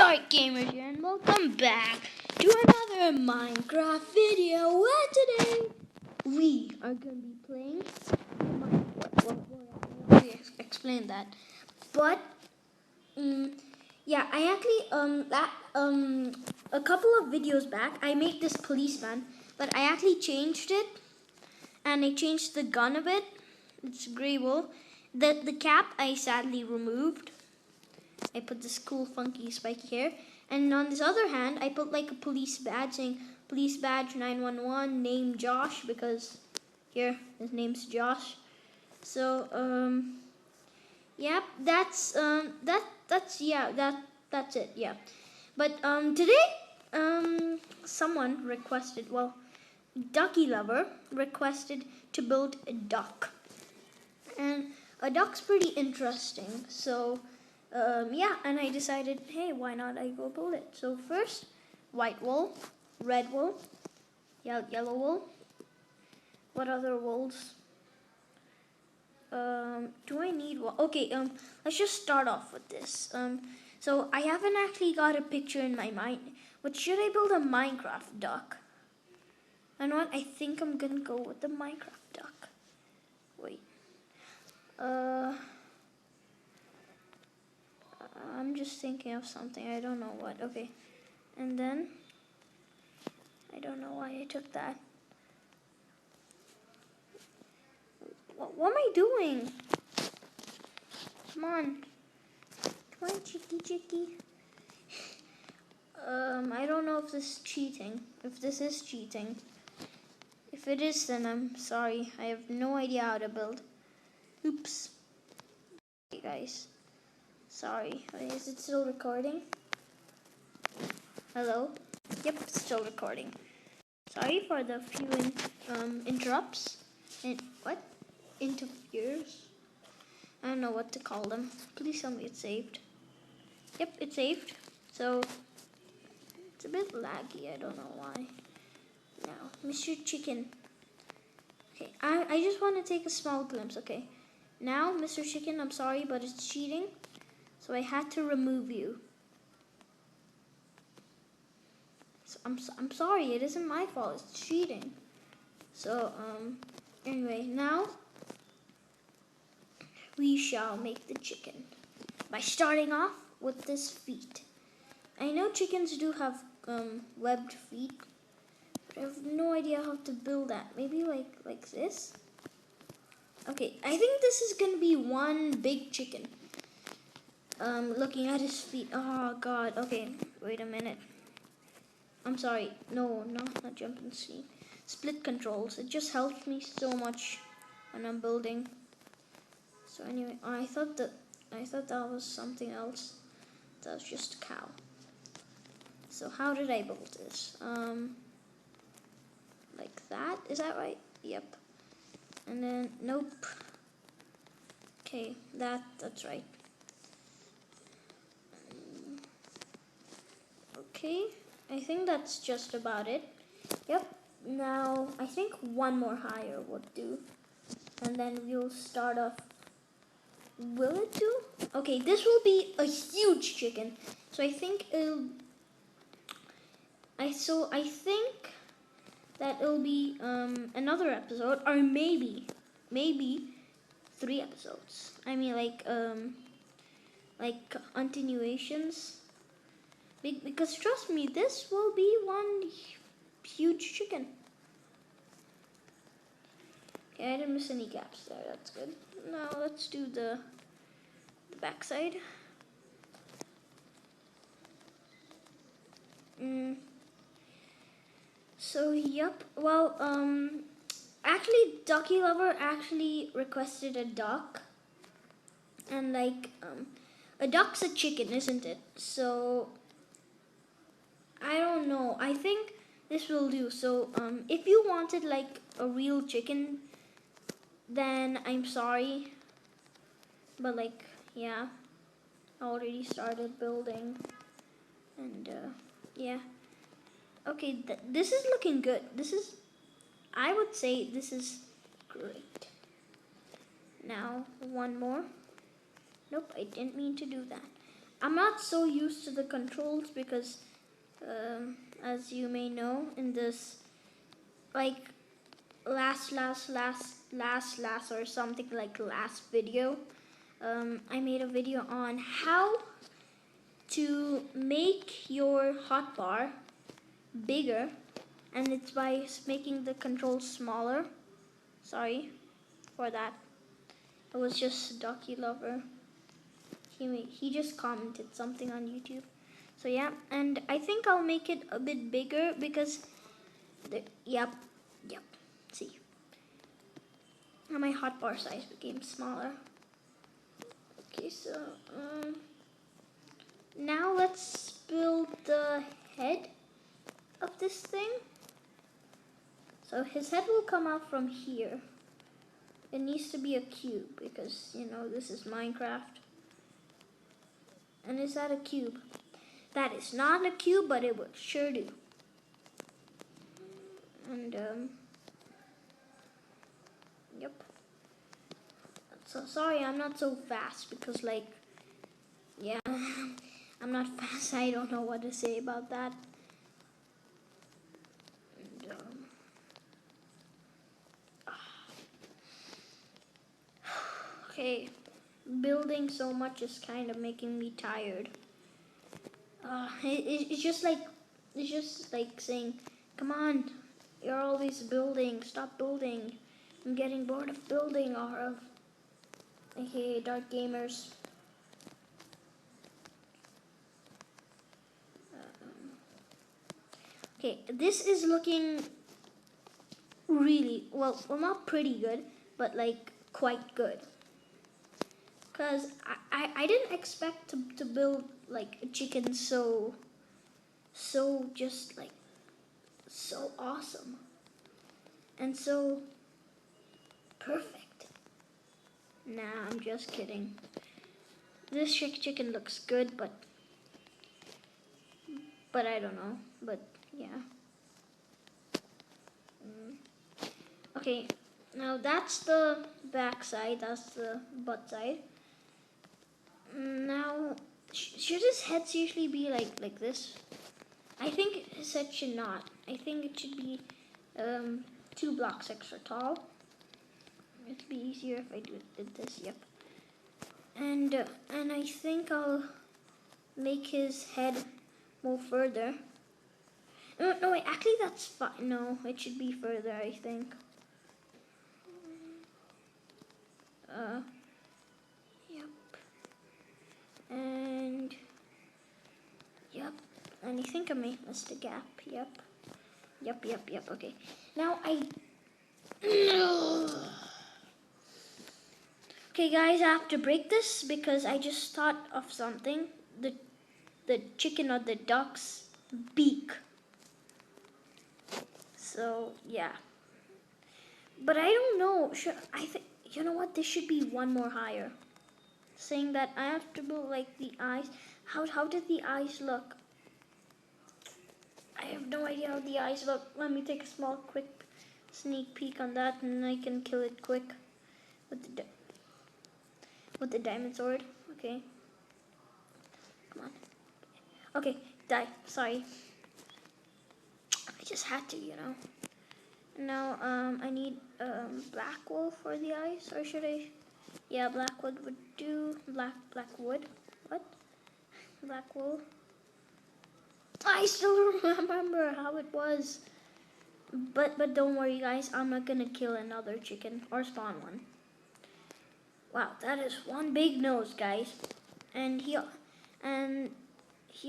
Dark Gamer here, and welcome back to another Minecraft video. Where today we are going to be playing Minecraft. Well, I explain that, but yeah, I actually a couple of videos back I made this policeman, but I actually changed it, and I changed the gun a bit. It's grey wool. The cap I sadly removed. I put this cool funky spiky hair, and on this other hand I put like a police badge saying police badge 911 name Josh, because here his name's Josh. So yeah, that's it. Yeah, but today someone requested, well, Ducky Lover requested to build a duck, and a duck's pretty interesting, so yeah, and I decided, hey, why not I go build it. So first, white wool, red wool, yellow wool. What other wools? Do I need wool? Okay, let's just start off with this. So I haven't actually got a picture in my mind. But should I build a Minecraft duck? You know what? I think I'm gonna go with the Minecraft duck. Wait. I'm just thinking of something. I don't know what. Okay. And then, I don't know why I took that. What am I doing? Come on. Come on, chicky. I don't know if this is cheating. If this is cheating. If it is, then I'm sorry. I have no idea how to build. Oops. Hey guys. Sorry. Is it still recording? Hello? Yep, it's still recording. Sorry for the few interrupts. What? Interferes? I don't know what to call them. Please tell me it's saved. Yep, it's saved. So, it's a bit laggy. I don't know why. Now, Mr. Chicken. Okay, I just want to take a small glimpse, okay? Now, Mr. Chicken, I'm sorry, but it's cheating. So I had to remove you. So I'm sorry, it isn't my fault, it's cheating. So, anyway, now we shall make the chicken by starting off with this feet. I know chickens do have webbed feet, but I have no idea how to build that. Maybe like this? Okay, I think this is gonna be one big chicken. Looking at his feet. Oh god. Okay, wait a minute. I'm sorry. No, not jump and see. Split controls. It just helps me so much when I'm building. So anyway, I thought that was something else. That was just a cow. So how did I build this? Like that. Is that right? Yep. And then nope. Okay, that's right. Okay, I think that's just about it. Yep, now I think one more higher would do. And then we'll start off. Will it do? Okay, this will be a huge chicken. So I think I think that it'll be another episode, or maybe 3 episodes. I mean like continuations. Because trust me, this will be one huge chicken. Okay, I didn't miss any gaps there. That's good. Now let's do the backside. So yep. Well, actually, Ducky Lover actually requested a duck, and like a duck's a chicken, isn't it? So I don't know. I think this will do. So, if you wanted like a real chicken, then I'm sorry. But like, yeah, I already started building, and yeah. Okay, this is looking good. I would say this is great. Now, one more. Nope, I didn't mean to do that. I'm not so used to the controls because, as you may know, in this like last or something like last video, I made a video on how to make your hotbar bigger, and it's by making the controls smaller. Sorry for that. It was just Ducky Lover. He just commented something on YouTube. So yeah, and I think I'll make it a bit bigger because yep. See, now my hotbar size became smaller. Okay, so now let's build the head of this thing. So his head will come out from here. It needs to be a cube because, you know, this is Minecraft. And is that a cube? That is not a cube, but it would sure do. And yep. So sorry, I'm not so fast because, like, yeah, I'm not fast. I don't know what to say about that. And, okay, building so much is kind of making me tired. It's just like saying, come on, you're always building, stop building. I'm getting bored of building, or of A.K.A. Dark Gamers. Okay, this is looking really, well not pretty good, but like quite good. Because I didn't expect to build like a chicken so just like so awesome and so perfect. Nah, I'm just kidding. This chicken looks good, but I don't know. But yeah. Okay, now that's the back side. That's the butt side. Now, should his head usually be like this? I think his head should not. I think it should be 2 blocks extra tall. It'd be easier if I did this. Yep. And I think I'll make his head move further. No wait. Actually, that's fine. No, it should be further, I think. Yep. And yep. And I think I missed a gap. Yep. Okay. Now okay, guys, I have to break this because I just thought of something. The chicken or the duck's beak. So yeah. But I don't know. I think, you know what? This should be one more higher. Saying that I have to build like the eyes. How did the eyes look? I have no idea how the eyes look. Let me take a small quick sneak peek on that, and I can kill it quick with the diamond sword. Okay. Come on. Okay, die. Sorry. I just had to, you know. Now I need black wool for the eyes, or should I? Yeah, black wood would do. Black wood. What? Black wool. I still remember how it was. But don't worry, guys. I'm not gonna kill another chicken or spawn one. Wow, that is one big nose, guys. And he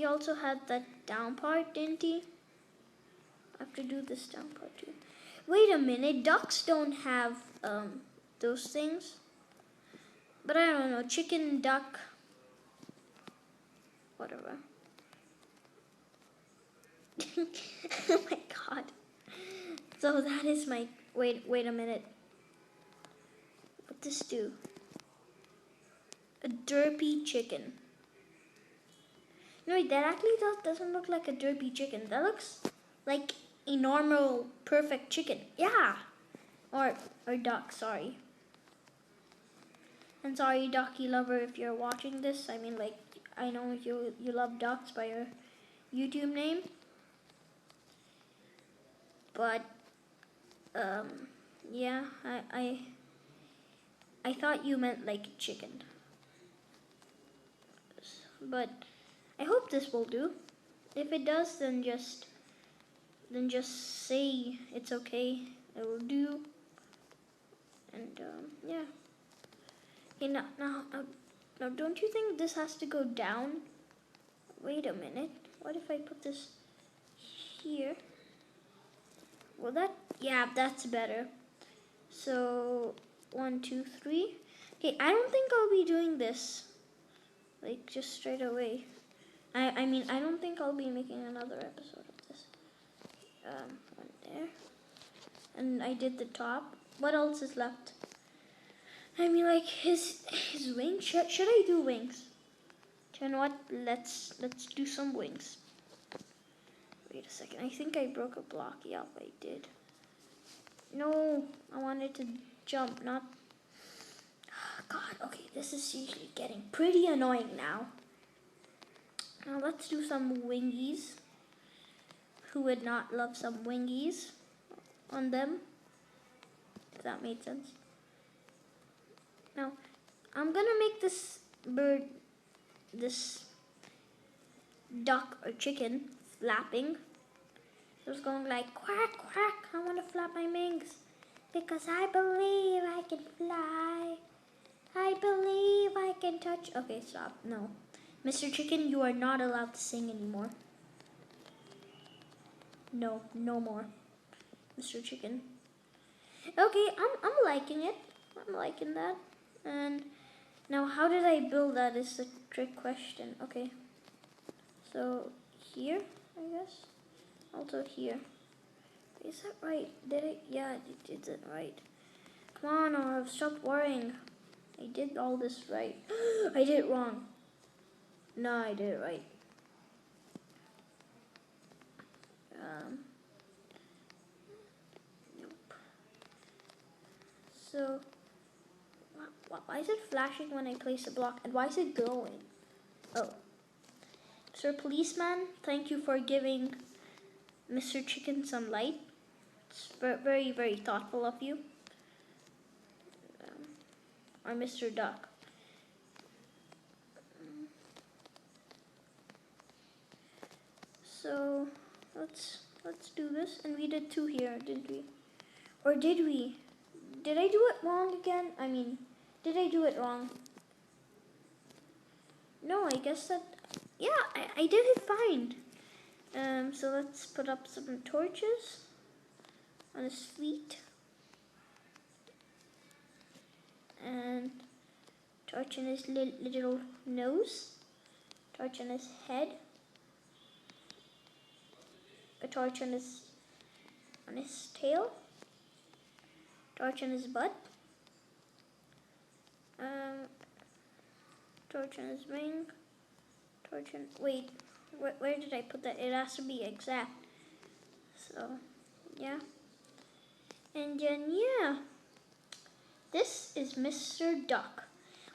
also had that down part, didn't he? I have to do this down part too. Wait a minute, ducks don't have those things. But I don't know, chicken, duck, whatever. Oh my god. So that is my, wait a minute. What does this do? A derpy chicken. No, that actually doesn't look like a derpy chicken. That looks like a normal, perfect chicken. Yeah. Or duck, sorry. And sorry, Ducky Lover, if you're watching this. I mean, like, I know you love ducks by your YouTube name, but yeah, I thought you meant like chicken, but I hope this will do. If it does, then just say it's okay. It will do, and yeah. Okay, now, don't you think this has to go down? Wait a minute. What if I put this here? Well, yeah, that's better. So 1, 2, 3. Okay, I don't think I'll be doing this like just straight away. I mean, I don't think I'll be making another episode of this. One there, and I did the top. What else is left? I mean, like his wings. Should I do wings? You know what? Let's do some wings. Wait a second. I think I broke a block. Yep, I did. No, I wanted to jump, not. God. Okay, this is seriously getting pretty annoying now. Now let's do some wingies. Who would not love some wingies on them? If that made sense. Now, I'm gonna make this bird, this duck or chicken, flapping. So it's going like quack, quack. I want to flap my wings because I believe I can fly. I believe I can touch. Okay, stop. No. Mr. Chicken, you are not allowed to sing anymore. No, no more. Mr. Chicken. Okay, I'm liking it. I'm liking that. And now how did I build that is the trick question. Okay. So here, I guess. Also here. Is that right? Did I? Yeah, I did it right. Come on, Orv, stop worrying. I did all this right. I did it wrong. No, I did it right. Nope. So, why is it flashing when I place a block? And why is it glowing? Oh. Sir Policeman, thank you for giving Mr. Chicken some light. It's very, very thoughtful of you. Or Mr. Duck. So let's do this. And we did 2 here, didn't we? Or did we? Did I do it wrong again? I mean, did I do it wrong? No, I guess that, yeah, I did it fine. So let's put up some torches on his feet. And torch on his little nose. Torch on his head. A torch on his tail. Torch on his butt. Torch on his wing. Torch on, wait, where did I put that? It has to be exact. So, yeah. And then, yeah. This is Mr. Duck.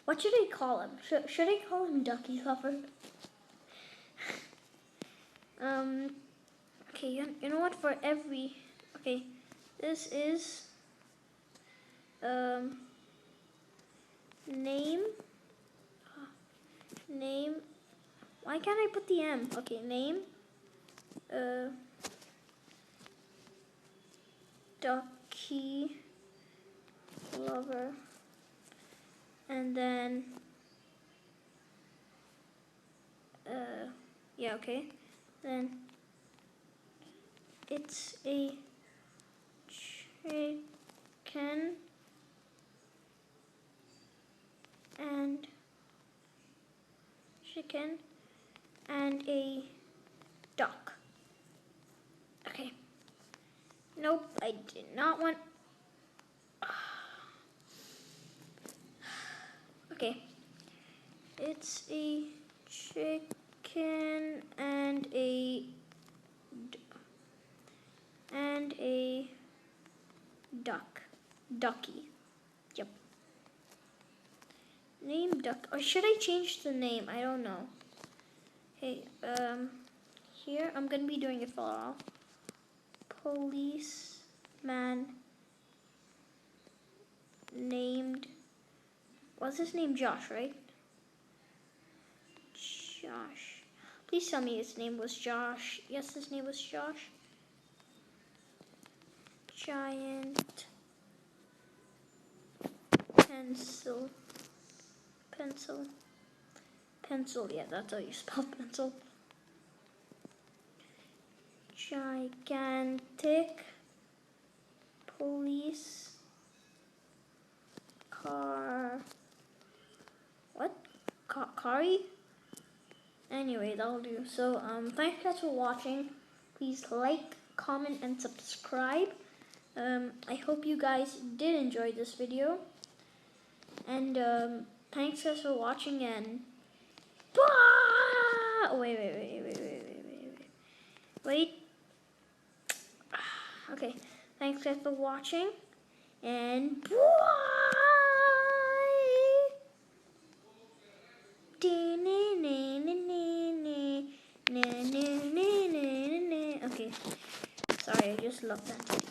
What should I call him? Should I call him Ducky Lover? Okay, you know what? For every, okay, this is name. Why can't I put the M? Okay, name. Ducky Lover. And then, yeah, okay. Then it's a chicken and a duck. Okay. Nope, I did not want. Okay. It's a chicken and a duck. Ducky. Yep. Name duck. Or should I change the name? I don't know. Okay, here I'm gonna be doing it for all. Policeman named, what's his name? Josh, right? Josh. Please tell me his name was Josh. Yes, his name was Josh. Giant pencil. Yeah, that's how you spell pencil. Gigantic police car. What? Kari? Anyway, that'll do. So, thanks guys for watching. Please like, comment, and subscribe. I hope you guys did enjoy this video. And, thanks guys for watching, and bye! Oh, wait. Okay, thanks guys for watching, and bye! Okay, sorry, I just love that.